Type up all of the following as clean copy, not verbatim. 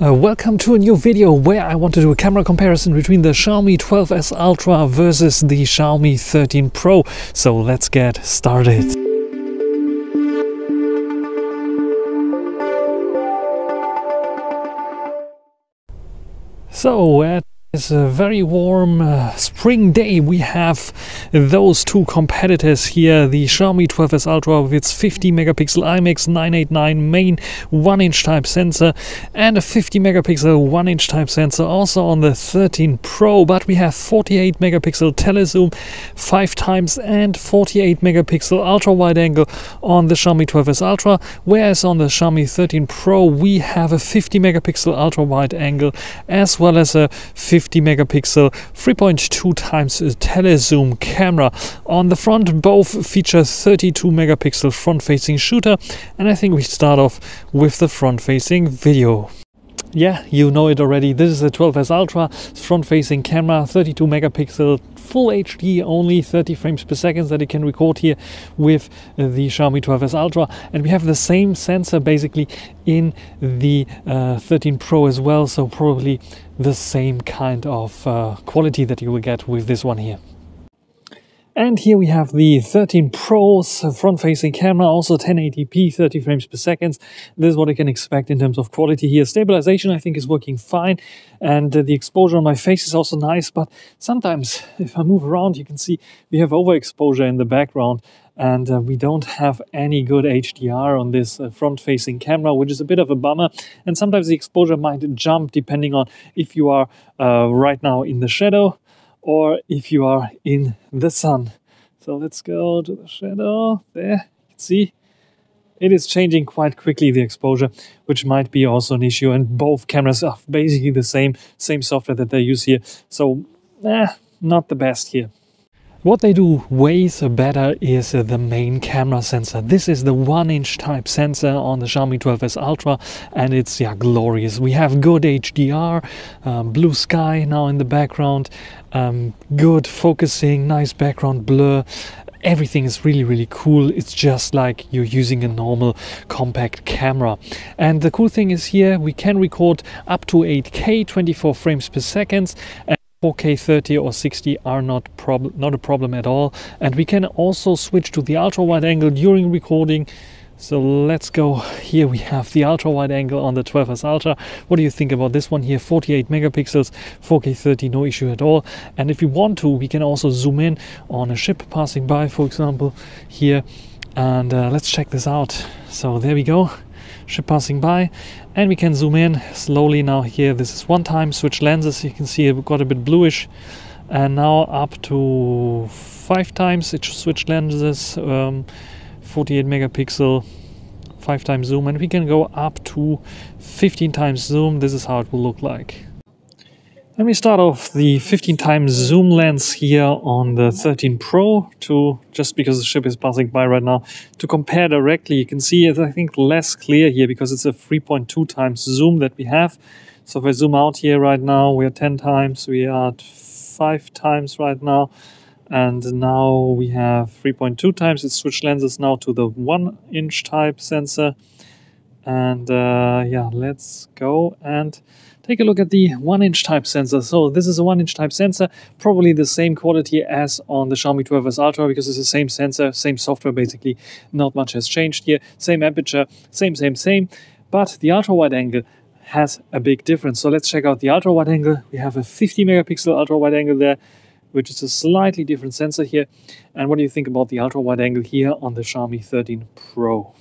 Welcome to a new video where I want to do a camera comparison between the Xiaomi 12S Ultra versus the Xiaomi 13 Pro. So let's get started. So it's a very warm spring day. We have those two competitors here, the Xiaomi 12S Ultra with its 50 megapixel IMX 989 main 1-inch type sensor and a 50 megapixel 1-inch type sensor also on the 13 Pro, but we have 48 megapixel telezoom 5 times and 48 megapixel ultra wide angle on the Xiaomi 12S Ultra, whereas on the Xiaomi 13 Pro we have a 50 megapixel ultra wide angle as well as a 50 megapixel 3.2 times telezoom camera. On the front both feature 32 megapixel front facing shooter, and I think we start off with the front facing video. Yeah, you know it already. This is the 12S Ultra front-facing camera, 32 megapixel, full HD, only 30 frames per second that you can record here with the Xiaomi 12S Ultra. And we have the same sensor basically in the 13 Pro as well, so probably the same kind of quality that you will get with this one here. And here we have the 13 Pro's front-facing camera, also 1080p, 30 frames per second. This is what I can expect in terms of quality here. Stabilization I think is working fine, and the exposure on my face is also nice, but sometimes if I move around you can see we have overexposure in the background, and we don't have any good HDR on this front-facing camera, which is a bit of a bummer. And sometimes the exposure might jump depending on if you are right now in the shadow or if you are in the sun. So let's go to the shadow. There, you can see it is changing quite quickly, the exposure, which might be also an issue. And both cameras are basically the same software that they use here. So, not the best here. What they do way better is the main camera sensor. This is the 1-inch type sensor on the Xiaomi 12S Ultra, and it's glorious. We have good HDR, blue sky now in the background, good focusing, nice background blur. Everything is really cool. It's just like you're using a normal compact camera. And the cool thing is here we can record up to 8K 24 frames per second, and 4K 30 or 60 are not a problem at all. And we can also switch to the ultra wide angle during recording. So let's go. Here we have the ultra wide angle on the 12S Ultra. What do you think about this one here? 48 megapixels, 4K 30, no issue at all. And if we want to, we can also zoom in on a ship passing by, for example, here. And let's check this out. So there we go. Ship passing by, and we can zoom in slowly now. Here this is one time, switch lenses, you can see it got a bit bluish, and now up to 5 times it switched lenses, 48 megapixel 5 times zoom, and we can go up to 15 times zoom. This is how it will look like. Let me start off the 15 times zoom lens here on the 13 Pro, just because the ship is passing by right now, to compare directly. You can see it's, I think, less clear here because it's a 3.2 times zoom that we have. So if I zoom out here right now, we are 10 times, we are at 5 times right now, and now we have 3.2 times. It's switched lenses now to the 1-inch type sensor. And yeah, let's go and take a look at the 1-inch type sensor. So this is a 1-inch type sensor, probably the same quality as on the Xiaomi 12S Ultra because it's the same sensor, same software basically. Not much has changed here. Same aperture, same. But the ultra wide angle has a big difference. So let's check out the ultra wide angle. We have a 50 megapixel ultra wide angle there, which is a slightly different sensor here. And what do you think about the ultra wide angle here on the Xiaomi 13 Pro?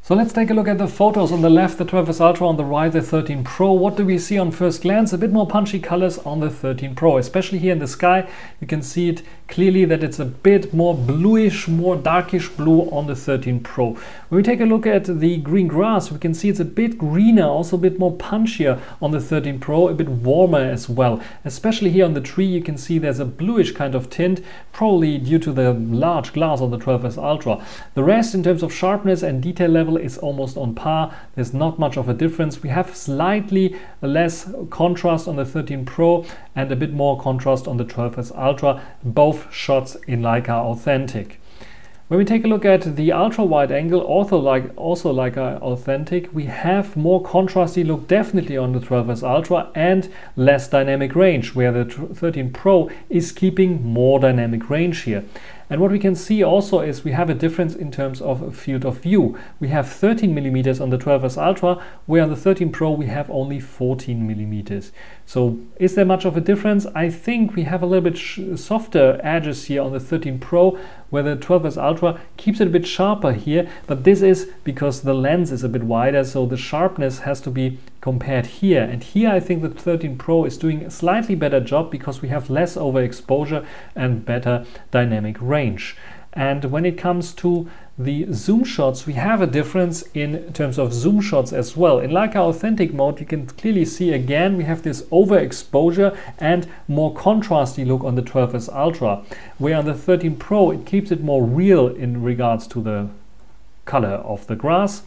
So let's take a look at the photos. On the left, the 12S Ultra, on the right, the 13 Pro. What do we see on first glance? A bit more punchy colors on the 13 Pro, especially here in the sky. You can see it clearly that it's a bit more bluish, more darkish blue on the 13 Pro. When we take a look at the green grass, we can see it's a bit greener, also a bit more punchier on the 13 Pro, a bit warmer as well. Especially here on the tree, you can see there's a bluish kind of tint, probably due to the large glass on the 12S Ultra. The rest, in terms of sharpness and detail level, is almost on par. There's not much of a difference. We have slightly less contrast on the 13 Pro and a bit more contrast on the 12S Ultra, both shots in Leica Authentic. When we take a look at the ultra wide angle, also like Authentic, we have more contrasty look definitely on the 12S Ultra and less dynamic range, where the 13 Pro is keeping more dynamic range here. And what we can see also is we have a difference in terms of field of view. We have 13mm on the 12S Ultra, where on the 13 Pro we have only 14mm. So is there much of a difference? I think we have a little bit softer edges here on the 13 Pro, where the 12S Ultra keeps it a bit sharper here, but this is because the lens is a bit wider, so the sharpness has to be compared here. And here I think the 13 Pro is doing a slightly better job because we have less overexposure and better dynamic range. And when it comes to the zoom shots, we have a difference in terms of zoom shots as well. In Leica Authentic mode, you can clearly see again we have this overexposure and more contrasty look on the 12S Ultra, where on the 13 Pro it keeps it more real in regards to the color of the grass.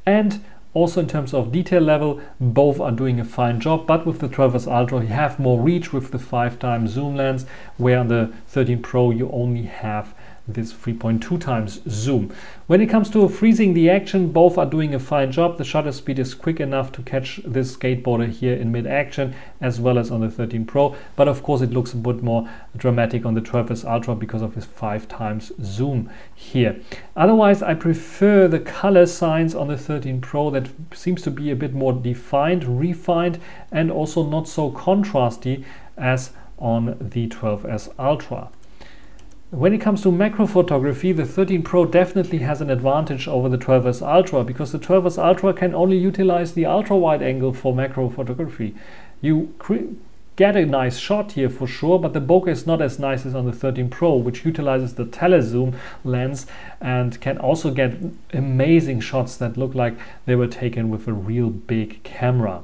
And also in terms of detail level, both are doing a fine job, but with the 12S Ultra you have more reach with the 5x zoom lens, where on the 13 Pro you only have this 3.2x zoom. When it comes to freezing the action, both are doing a fine job. The shutter speed is quick enough to catch this skateboarder here in mid-action, as well as on the 13 Pro, but of course it looks a bit more dramatic on the 12S Ultra because of this 5x zoom here. Otherwise, I prefer the color signs on the 13 Pro that seems to be a bit more defined, refined, and also not so contrasty as on the 12S Ultra. When it comes to macro photography, the 13 Pro definitely has an advantage over the 12S Ultra, because the 12S Ultra can only utilize the ultra wide angle for macro photography. You get a nice shot here for sure, but the bokeh is not as nice as on the 13 Pro, which utilizes the telezoom lens and can also get amazing shots that look like they were taken with a real big camera.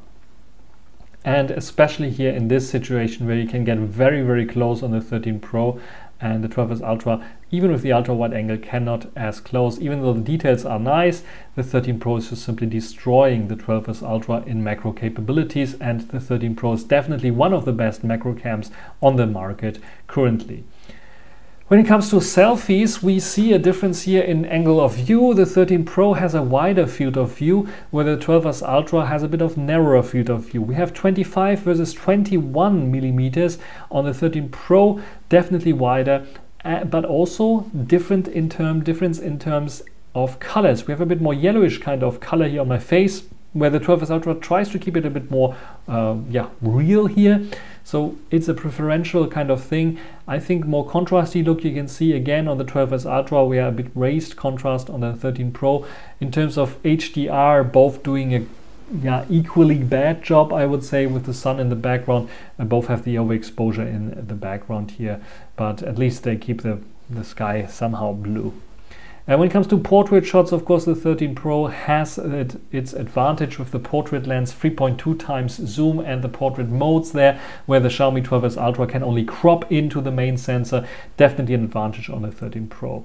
And especially here in this situation where you can get very, very close on the 13 Pro, and the 12S Ultra, even with the ultra wide angle, cannot as close. Even though the details are nice, the 13 Pro is just simply destroying the 12S Ultra in macro capabilities, and the 13 Pro is definitely one of the best macro cams on the market currently. When it comes to selfies, we see a difference here in angle of view. The 13 Pro has a wider field of view, where the 12S Ultra has a bit of narrower field of view. We have 25 versus 21mm on the 13 Pro, definitely wider, but also difference in terms of colors. We have a bit more yellowish kind of color here on my face, where the 12S Ultra tries to keep it a bit more real here. So it's a preferential kind of thing. I think more contrasty look you can see again on the 12S Ultra. We are a bit raised contrast on the 13 Pro. In terms of HDR, both doing a equally bad job, I would say, with the sun in the background. Both have the overexposure in the background here, but at least they keep the sky somehow blue. And when it comes to portrait shots, of course, the 13 Pro has its advantage with the portrait lens 3.2x zoom and the portrait modes there, where the Xiaomi 12S Ultra can only crop into the main sensor. Definitely an advantage on the 13 Pro.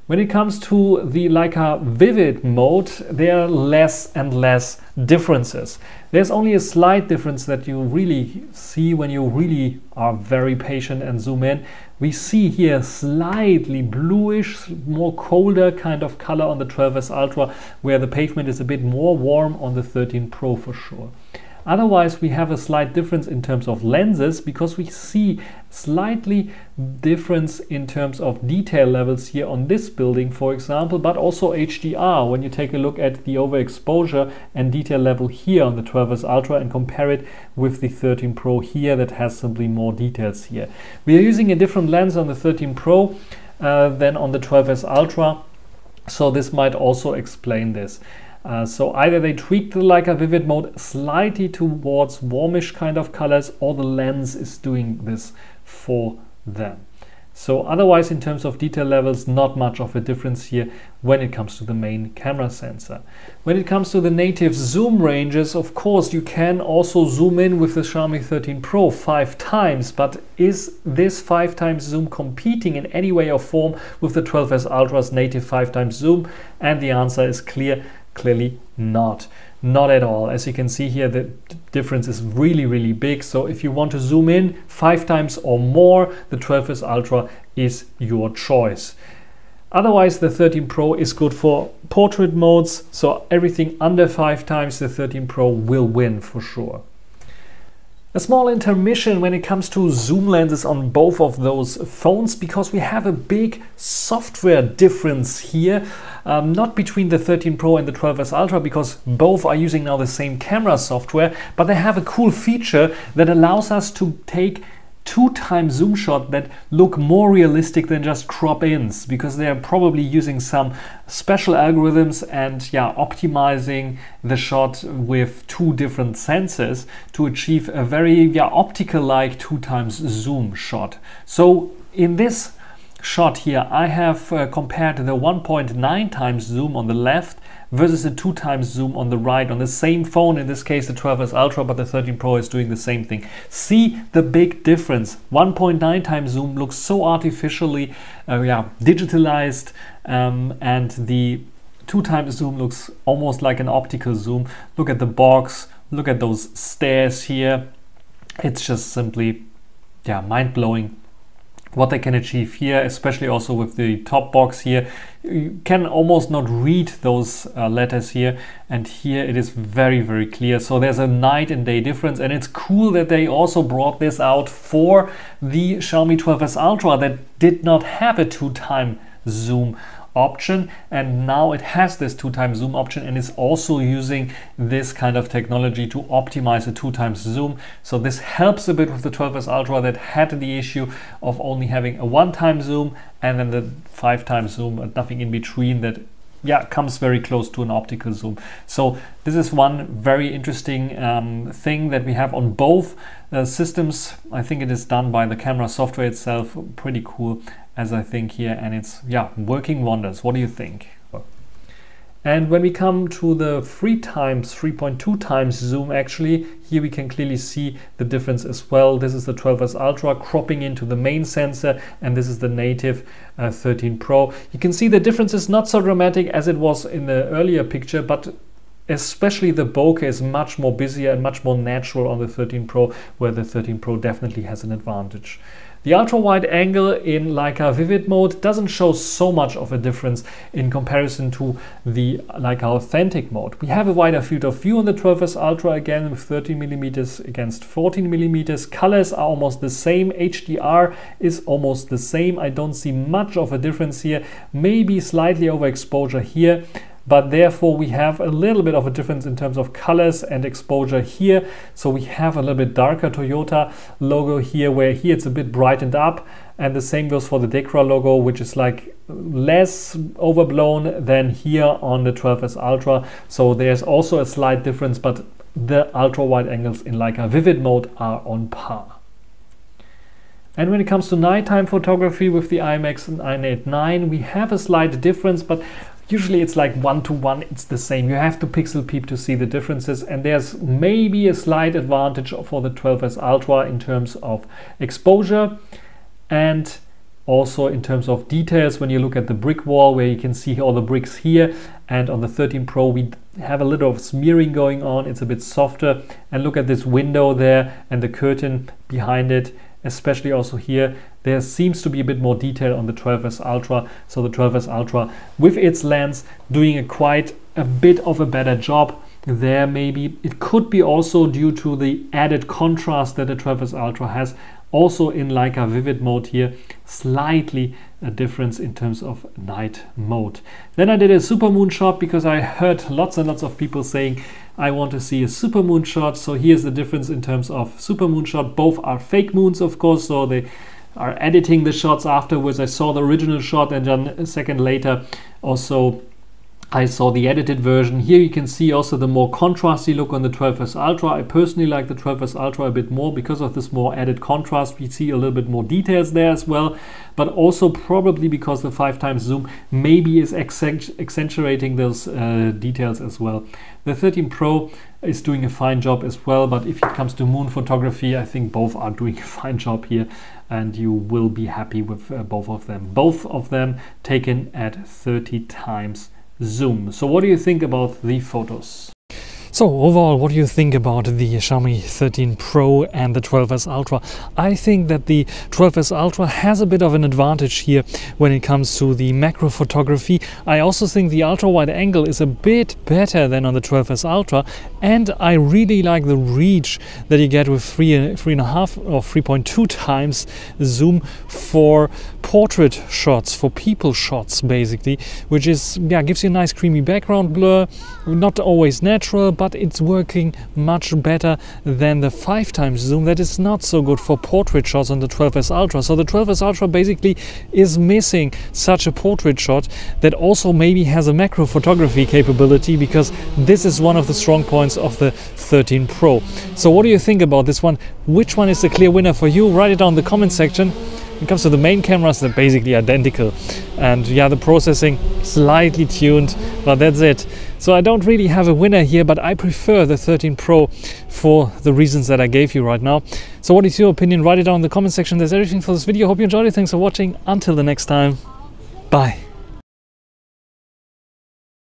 When it comes to the Leica Vivid mode, there are less and less differences. There's only a slight difference that you really see when you really are very patient and zoom in. We see here slightly bluish, more colder kind of color on the 12S Ultra, where the pavement is a bit more warm on the 13 Pro for sure. Otherwise, we have a slight difference in terms of lenses, because we see slightly difference in terms of detail levels here on this building, for example, but also HDR. When you take a look at the overexposure and detail level here on the 12S Ultra and compare it with the 13 Pro here, that has simply more details here. We are using a different lens on the 13 Pro than on the 12S Ultra, so this might also explain this. So either they tweaked the Leica Vivid mode slightly towards warmish kind of colors, or the lens is doing this for them. So otherwise, in terms of detail levels, not much of a difference here when it comes to the main camera sensor. When it comes to the native zoom ranges, of course, you can also zoom in with the Xiaomi 13 Pro 5 times, but is this 5 times zoom competing in any way or form with the 12S Ultra's native 5 times zoom? And the answer is clearly not. Not at all. As you can see here, the difference is really, really big. So if you want to zoom in 5 times or more, the 12S Ultra is your choice. Otherwise, the 13 Pro is good for portrait modes, so everything under 5 times the 13 Pro will win for sure. A small intermission when it comes to zoom lenses on both of those phones, because we have a big software difference here, not between the 13 Pro and the 12S Ultra, because both are using now the same camera software, but they have a cool feature that allows us to take 2x zoom shot that look more realistic than just crop-ins, because they are probably using some special algorithms and optimizing the shot with 2 different sensors to achieve a very optical-like 2x zoom shot. So in this shot here I have compared the 1.9x zoom on the left versus the 2x zoom on the right on the same phone, in this case the 12S Ultra, but the 13 Pro is doing the same thing. See the big difference. 1.9x zoom looks so artificially digitalized, and the 2x zoom looks almost like an optical zoom. Look at the box, look at those stairs here. It's just simply mind-blowing what they can achieve here, especially also with the top box here. You can almost not read those letters here, and here it is very, very clear. So there's a night and day difference, and it's cool that they also brought this out for the Xiaomi 12S Ultra that did not have a 2x zoom option, and now it has this 2x zoom option and is also using this kind of technology to optimize a 2x zoom. So this helps a bit with the 12S Ultra that had the issue of only having a 1x zoom and then the 5x zoom and nothing in between that comes very close to an optical zoom. So this is one very interesting thing that we have on both systems. I think it is done by the camera software itself. Pretty cool, as I think here, and it's working wonders. What do you think? And when we come to the 3.2x zoom, actually, here we can clearly see the difference as well. This is the 12S Ultra cropping into the main sensor, and this is the native 13 Pro. You can see the difference is not so dramatic as it was in the earlier picture, but especially the bokeh is much more busier and much more natural on the 13 Pro, where the 13 Pro definitely has an advantage. The ultra-wide angle in Leica Vivid mode doesn't show so much of a difference in comparison to the Leica Authentic mode. We have a wider field of view on the 12S Ultra again with 13mm against 14mm. Colors are almost the same. HDR is almost the same. I don't see much of a difference here. Maybe slightly overexposure here, but therefore we have a little bit of a difference in terms of colors and exposure here. So we have a little bit darker Toyota logo here, where here it's a bit brightened up, and the same goes for the Decra logo, which is like less overblown than here on the 12S Ultra. So there's also a slight difference, but the ultra wide angles in Leica Vivid mode are on par. And when it comes to nighttime photography with the IMX 989, we have a slight difference, but usually it's like 1-to-1, it's the same. You have to pixel peep to see the differences, and there's maybe a slight advantage for the 12S Ultra in terms of exposure and also in terms of details. When you look at the brick wall, where you can see all the bricks here, and on the 13 Pro we have a little of smearing going on, it's a bit softer. And look at this window there and the curtain behind it, especially also here. There seems to be a bit more detail on the 12S Ultra. So the 12S Ultra with its lens doing quite a bit of a better job there. Maybe it could be also due to the added contrast that the 12S Ultra has. Also in Leica Vivid mode here, slightly a difference in terms of night mode. Then I did a supermoon shot because I heard lots and lots of people saying I want to see a supermoon shot. So here's the difference in terms of supermoon shot. Both are fake moons, of course, so they are editing the shots afterwards. I saw the original shot, and then a second later also I saw the edited version. Here you can see also the more contrasty look on the 12S Ultra. I personally like the 12S Ultra a bit more because of this more added contrast. We see a little bit more details there as well, but also probably because the 5x zoom maybe is accentuating those details as well. The 13 Pro is doing a fine job as well, but if it comes to moon photography, I think both are doing a fine job here, and you will be happy with both of them. Both of them taken at 30x zoom. So what do you think about the photos? So overall, what do you think about the Xiaomi 13 Pro and the 12S Ultra? I think that the 12S Ultra has a bit of an advantage here when it comes to the macro photography. I also think the ultra wide angle is a bit better than on the 12S Ultra, and I really like the reach that you get with 3.5 or 3.2 times zoom for portrait shots, for people shots basically, which is, yeah, gives you a nice creamy background blur, not always natural, but it's working much better than the 5 times zoom that is not so good for portrait shots on the 12S Ultra. So the 12S Ultra basically is missing such a portrait shot that also maybe has a macro photography capability, because this is one of the strong points of the 13 Pro. So what do you think about this one? Which one is the clear winner for you? Write it down in the comment section. When it comes to the main cameras, they're basically identical, and yeah, the processing slightly tuned, but that's it. So I don't really have a winner here, but I prefer the 13 Pro for the reasons that I gave you right now. So what is your opinion? Write it down in the comment section. That's everything for this video. Hope you enjoyed it. Thanks for watching. Until the next time, bye.